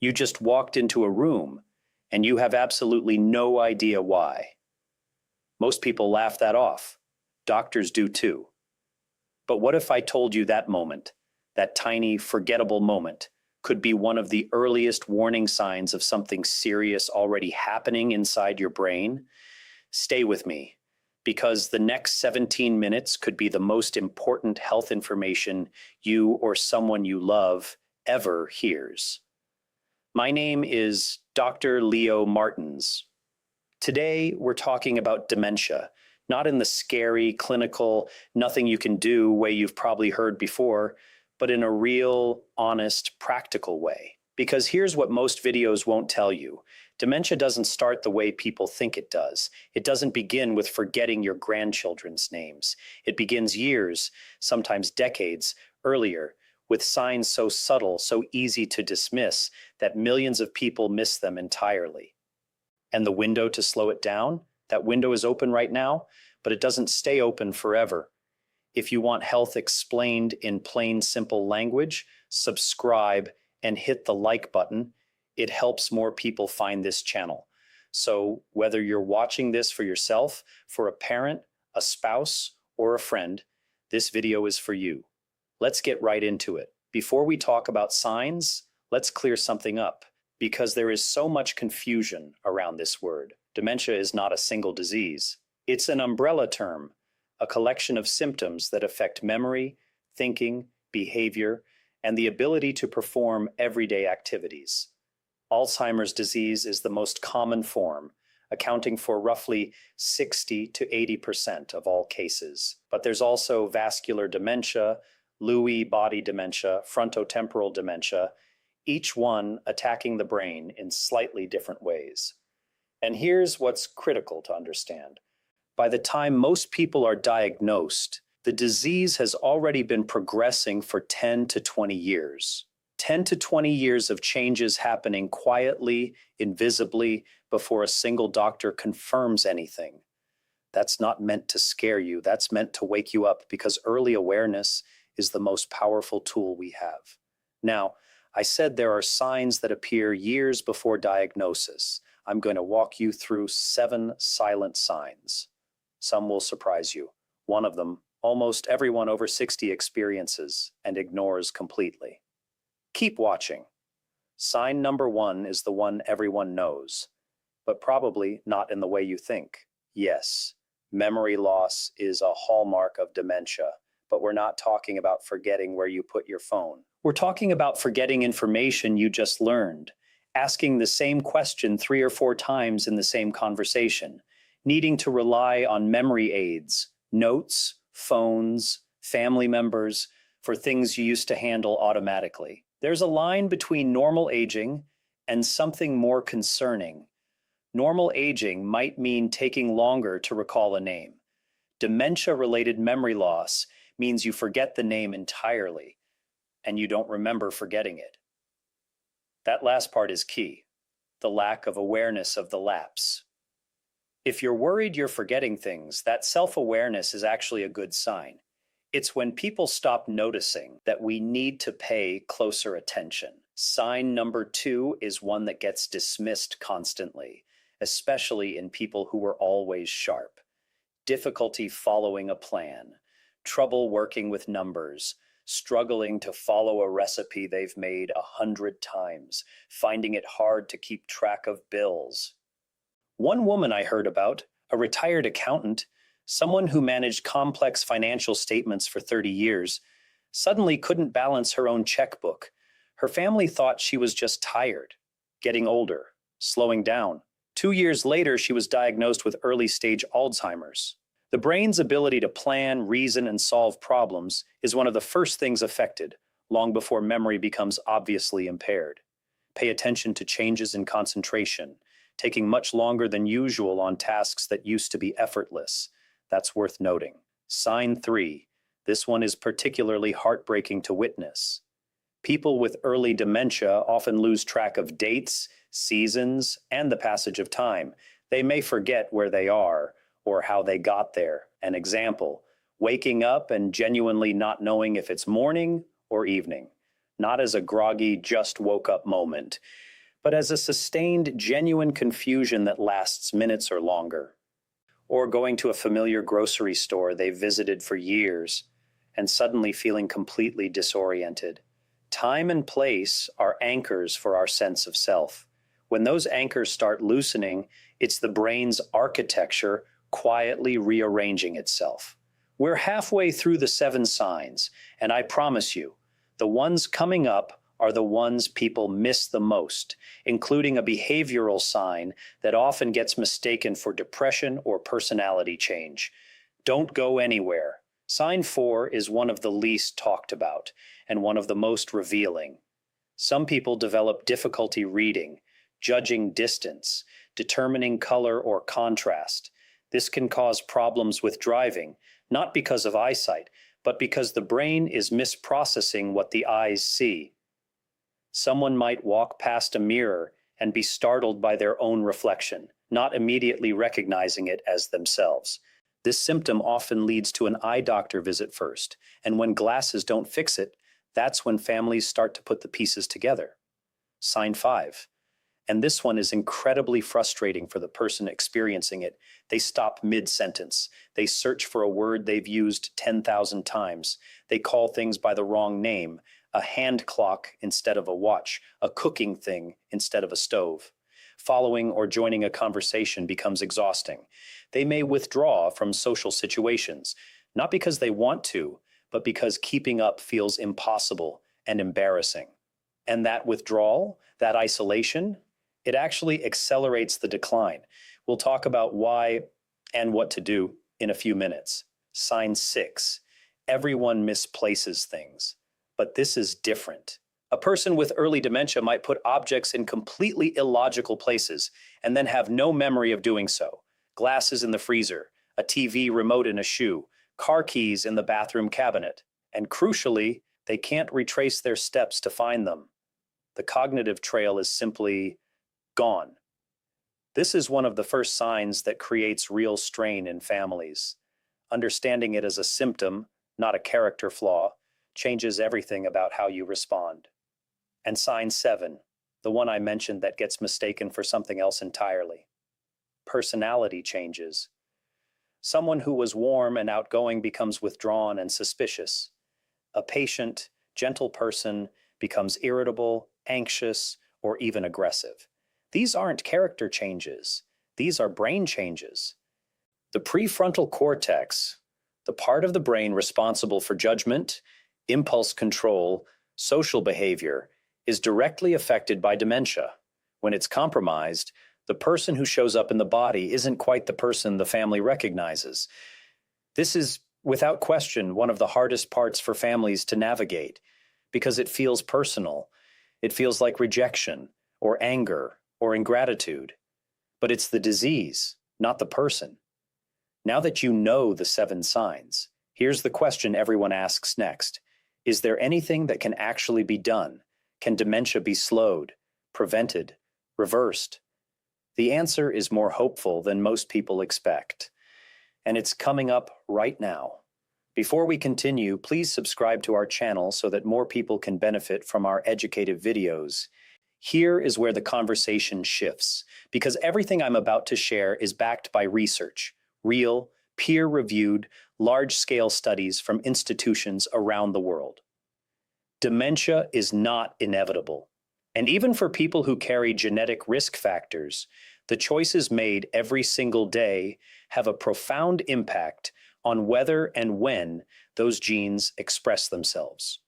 You just walked into a room and you have absolutely no idea why. Most people laugh that off. Doctors do too. But what if I told you that moment, that tiny, forgettable moment, could be one of the earliest warning signs of something serious already happening inside your brain? Stay with me, because the next 17 minutes could be the most important health information you or someone you love ever hears. My name is Dr. Leo Martins. Today, we're talking about dementia, not in the scary, clinical, nothing you can do way you've probably heard before, but in a real, honest, practical way. Because here's what most videos won't tell you. Dementia doesn't start the way people think it does. It doesn't begin with forgetting your grandchildren's names. It begins years, sometimes decades, earlier, with signs so subtle, so easy to dismiss, that millions of people miss them entirely. And the window to slow it down? That window is open right now, but it doesn't stay open forever. If you want health explained in plain, simple language, subscribe and hit the like button. It helps more people find this channel. So whether you're watching this for yourself, for a parent, a spouse, or a friend, this video is for you. Let's get right into it. Before we talk about signs, let's clear something up, because there is so much confusion around this word. Dementia is not a single disease. It's an umbrella term, a collection of symptoms that affect memory, thinking, behavior, and the ability to perform everyday activities. Alzheimer's disease is the most common form, accounting for roughly 60 to 80% of all cases. But there's also vascular dementia, Lewy body dementia, frontotemporal dementia, each one attacking the brain in slightly different ways. And here's what's critical to understand. By the time most people are diagnosed, the disease has already been progressing for 10 to 20 years. 10 to 20 years of changes happening quietly, invisibly, before a single doctor confirms anything. That's not meant to scare you. That's meant to wake you up, because early awareness is the most powerful tool we have. Now, I said there are signs that appear years before diagnosis. I'm going to walk you through 7 silent signs. Some will surprise you. One of them, almost everyone over 60 experiences and ignores completely. Keep watching. Sign number 1 is the one everyone knows, but probably not in the way you think. Yes, memory loss is a hallmark of dementia, but we're not talking about forgetting where you put your phone. We're talking about forgetting information you just learned, asking the same question 3 or 4 times in the same conversation, needing to rely on memory aids, notes, phones, family members, for things you used to handle automatically. There's a line between normal aging and something more concerning. Normal aging might mean taking longer to recall a name. Dementia-related memory loss means you forget the name entirely, and you don't remember forgetting it. That last part is key, the lack of awareness of the lapse. If you're worried you're forgetting things, that self-awareness is actually a good sign. It's when people stop noticing that we need to pay closer attention. Sign number 2 is one that gets dismissed constantly, especially in people who were always sharp. Difficulty following a plan, trouble working with numbers, struggling to follow a recipe they've made 100 times, finding it hard to keep track of bills. One woman I heard about, a retired accountant, someone who managed complex financial statements for 30 years, suddenly couldn't balance her own checkbook. Her family thought she was just tired, getting older, slowing down. 2 years later, she was diagnosed with early-stage Alzheimer's. The brain's ability to plan, reason, and solve problems is one of the first things affected, long before memory becomes obviously impaired. Pay attention to changes in concentration, taking much longer than usual on tasks that used to be effortless. That's worth noting. Sign 3. This one is particularly heartbreaking to witness. People with early dementia often lose track of dates, seasons, and the passage of time. They may forget where they are or how they got there. An example, waking up and genuinely not knowing if it's morning or evening, not as a groggy, just woke up moment, but as a sustained, genuine confusion that lasts minutes or longer. Or going to a familiar grocery store they've visited for years and suddenly feeling completely disoriented. Time and place are anchors for our sense of self. When those anchors start loosening, it's the brain's architecture quietly rearranging itself. We're halfway through the 7 signs, and I promise you, the ones coming up are the ones people miss the most, including a behavioral sign that often gets mistaken for depression or personality change. Don't go anywhere. Sign 4 is one of the least talked about and one of the most revealing. Some people develop difficulty reading, judging distance, determining color or contrast. This can cause problems with driving, not because of eyesight, but because the brain is misprocessing what the eyes see. Someone might walk past a mirror and be startled by their own reflection, not immediately recognizing it as themselves. This symptom often leads to an eye doctor visit first, and when glasses don't fix it, that's when families start to put the pieces together. Sign 5. And this one is incredibly frustrating for the person experiencing it. They stop mid-sentence. They search for a word they've used 10,000 times. They call things by the wrong name, a hand clock instead of a watch, a cooking thing instead of a stove. Following or joining a conversation becomes exhausting. They may withdraw from social situations, not because they want to, but because keeping up feels impossible and embarrassing. And that withdrawal, that isolation, it actually accelerates the decline. We'll talk about why and what to do in a few minutes. Sign 6. Everyone misplaces things, but this is different. A person with early dementia might put objects in completely illogical places and then have no memory of doing so. Glasses in the freezer, a TV remote in a shoe, car keys in the bathroom cabinet. And crucially, they can't retrace their steps to find them. The cognitive trail is simply gone. This is one of the first signs that creates real strain in families. Understanding it as a symptom, not a character flaw, changes everything about how you respond. And sign 7, the one I mentioned that gets mistaken for something else entirely. Personality changes. Someone who was warm and outgoing becomes withdrawn and suspicious. A patient, gentle person becomes irritable, anxious, or even aggressive. These aren't character changes. These are brain changes. The prefrontal cortex, the part of the brain responsible for judgment, impulse control, social behavior, is directly affected by dementia. When it's compromised, the person who shows up in the body isn't quite the person the family recognizes. This is, without question, one of the hardest parts for families to navigate because it feels personal. It feels like rejection or anger or ingratitude. But it's the disease, not the person. Now that you know the 7 signs, here's the question everyone asks next. Is there anything that can actually be done? Can dementia be slowed, prevented, reversed? The answer is more hopeful than most people expect. And it's coming up right now. Before we continue, please subscribe to our channel so that more people can benefit from our educative videos. Here is where the conversation shifts, because everything I'm about to share is backed by research, real, peer-reviewed, large-scale studies from institutions around the world. Dementia is not inevitable. And even for people who carry genetic risk factors, the choices made every single day have a profound impact on whether and when those genes express themselves.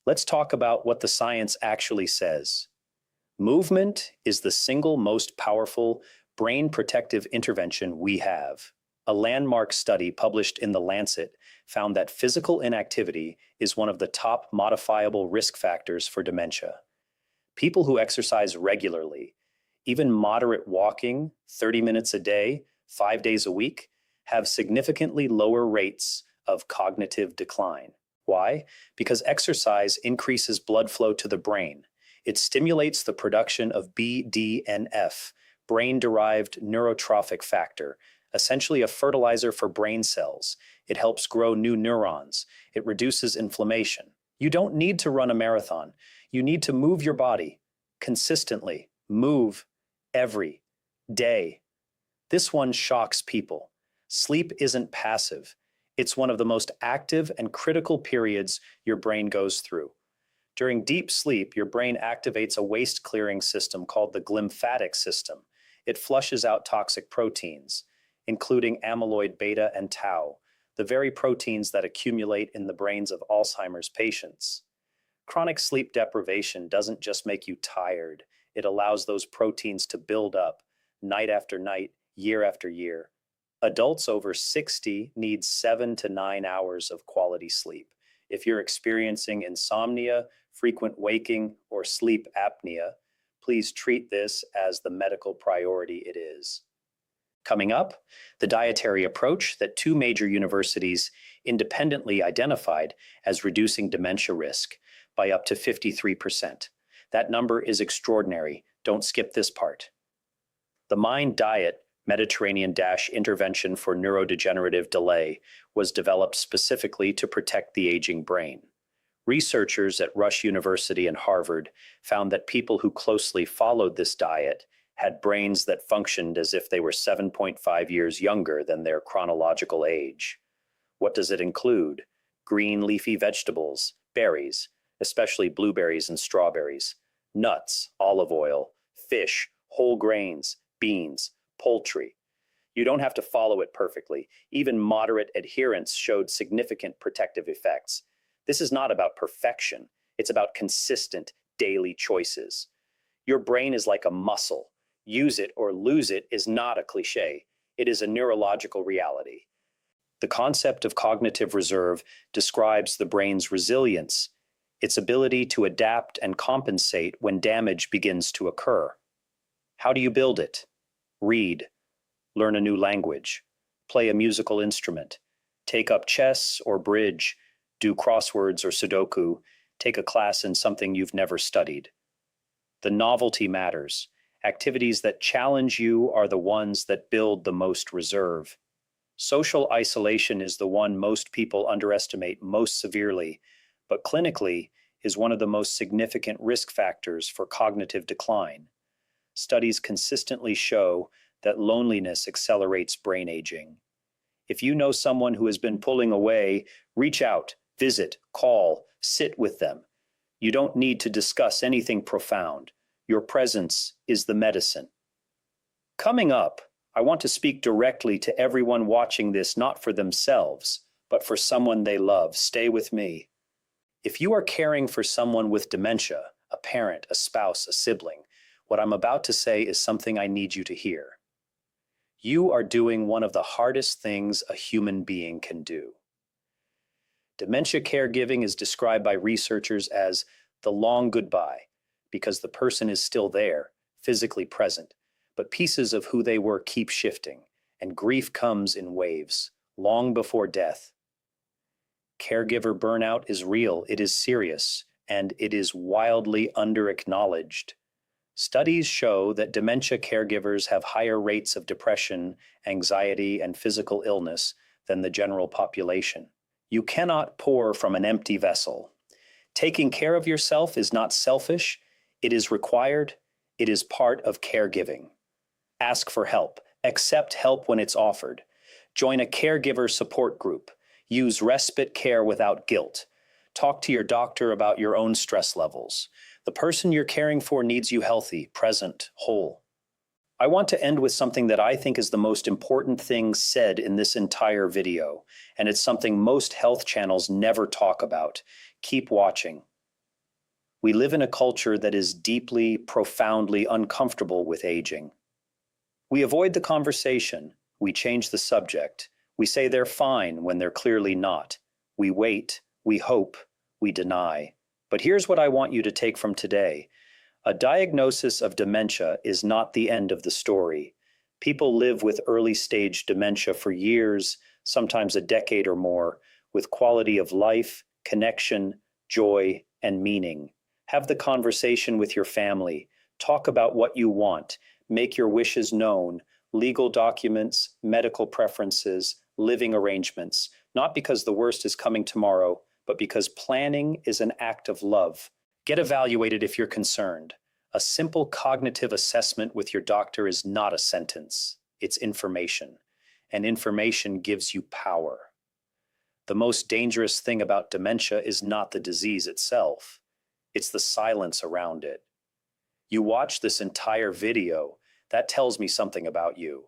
Let's talk about what the science actually says. Movement is the single most powerful brain protective intervention we have. A landmark study published in The Lancet found that physical inactivity is one of the top modifiable risk factors for dementia. People who exercise regularly, even moderate walking, 30 minutes a day, 5 days a week, have significantly lower rates of cognitive decline. Why? Because exercise increases blood flow to the brain. It stimulates the production of BDNF, brain-derived neurotrophic factor, essentially a fertilizer for brain cells. It helps grow new neurons. It reduces inflammation. You don't need to run a marathon. You need to move your body consistently. Move every day. This one shocks people. Sleep isn't passive. It's one of the most active and critical periods your brain goes through. During deep sleep, your brain activates a waste clearing system called the glymphatic system. It flushes out toxic proteins, including amyloid beta and tau, the very proteins that accumulate in the brains of Alzheimer's patients. Chronic sleep deprivation doesn't just make you tired, it allows those proteins to build up night after night, year after year. Adults over 60 need 7 to 9 hours of quality sleep. If you're experiencing insomnia, frequent waking, or sleep apnea, please treat this as the medical priority it is. Coming up, the dietary approach that 2 major universities independently identified as reducing dementia risk by up to 53%. That number is extraordinary. Don't skip this part. The MIND Diet Mediterranean-intervention for neurodegenerative delay was developed specifically to protect the aging brain. Researchers at Rush University and Harvard found that people who closely followed this diet had brains that functioned as if they were 7.5 years younger than their chronological age. What does it include? Green leafy vegetables, berries, especially blueberries and strawberries, nuts, olive oil, fish, whole grains, beans, poultry. You don't have to follow it perfectly. Even moderate adherence showed significant protective effects. This is not about perfection. It's about consistent daily choices. Your brain is like a muscle. Use it or lose it is not a cliche. It is a neurological reality. The concept of cognitive reserve describes the brain's resilience, its ability to adapt and compensate when damage begins to occur. How do you build it? Read, learn a new language, play a musical instrument, take up chess or bridge, do crosswords or Sudoku, take a class in something you've never studied. The novelty matters. Activities that challenge you are the ones that build the most reserve. Social isolation is the one most people underestimate most severely, but clinically is one of the most significant risk factors for cognitive decline. Studies consistently show that loneliness accelerates brain aging. If you know someone who has been pulling away, reach out, visit, call, sit with them. You don't need to discuss anything profound. Your presence is the medicine. Coming up, I want to speak directly to everyone watching this, not for themselves, but for someone they love. Stay with me. If you are caring for someone with dementia, a parent, a spouse, a sibling, what I'm about to say is something I need you to hear. You are doing one of the hardest things a human being can do. Dementia caregiving is described by researchers as the long goodbye, because the person is still there, physically present, but pieces of who they were keep shifting, and grief comes in waves, long before death. Caregiver burnout is real, it is serious, and it is wildly under-acknowledged. Studies show that dementia caregivers have higher rates of depression, anxiety, and physical illness than the general population. You cannot pour from an empty vessel. Taking care of yourself is not selfish, it is required, it is part of caregiving. Ask for help, accept help when it's offered. Join a caregiver support group. Use respite care without guilt. Talk to your doctor about your own stress levels. The person you're caring for needs you healthy, present, whole. I want to end with something that I think is the most important thing said in this entire video, and it's something most health channels never talk about. Keep watching. We live in a culture that is deeply, profoundly uncomfortable with aging. We avoid the conversation. We change the subject. We say they're fine when they're clearly not. We wait, we hope, we deny. But here's what I want you to take from today. A diagnosis of dementia is not the end of the story. People live with early-stage dementia for years, sometimes a decade or more, with quality of life, connection, joy, and meaning. Have the conversation with your family. Talk about what you want. Make your wishes known. Legal documents, medical preferences, living arrangements. Not because the worst is coming tomorrow, but because planning is an act of love. Get evaluated if you're concerned. A simple cognitive assessment with your doctor is not a sentence, it's information. And information gives you power. The most dangerous thing about dementia is not the disease itself, it's the silence around it. You watch this entire video, that tells me something about you.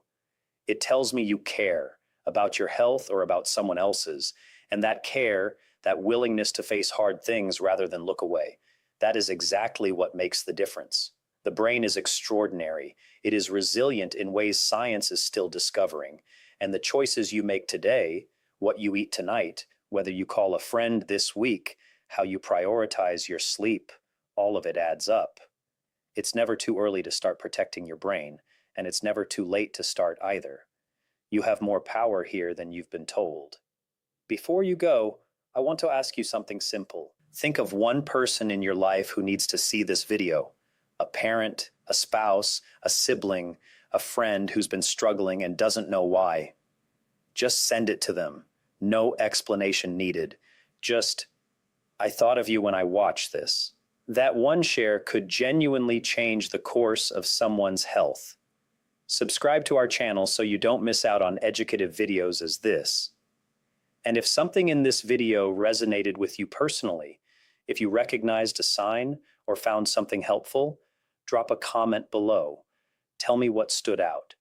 It tells me you care about your health or about someone else's, and that care, that willingness to face hard things rather than look away, that is exactly what makes the difference. The brain is extraordinary. It is resilient in ways science is still discovering. And the choices you make today, what you eat tonight, whether you call a friend this week, how you prioritize your sleep, all of it adds up. It's never too early to start protecting your brain, and it's never too late to start either. You have more power here than you've been told. Before you go, I want to ask you something simple. Think of one person in your life who needs to see this video. A parent, a spouse, a sibling, a friend who's been struggling and doesn't know why. Just send it to them. No explanation needed. Just, I thought of you when I watched this. That one share could genuinely change the course of someone's health. Subscribe to our channel so you don't miss out on educative videos as this. And if something in this video resonated with you personally, if you recognized a sign or found something helpful, drop a comment below. Tell me what stood out.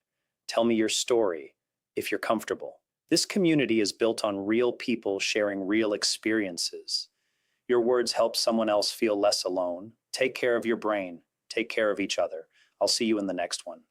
Tell me your story, if you're comfortable. This community is built on real people sharing real experiences. Your words help someone else feel less alone. Take care of your brain. Take care of each other. I'll see you in the next one.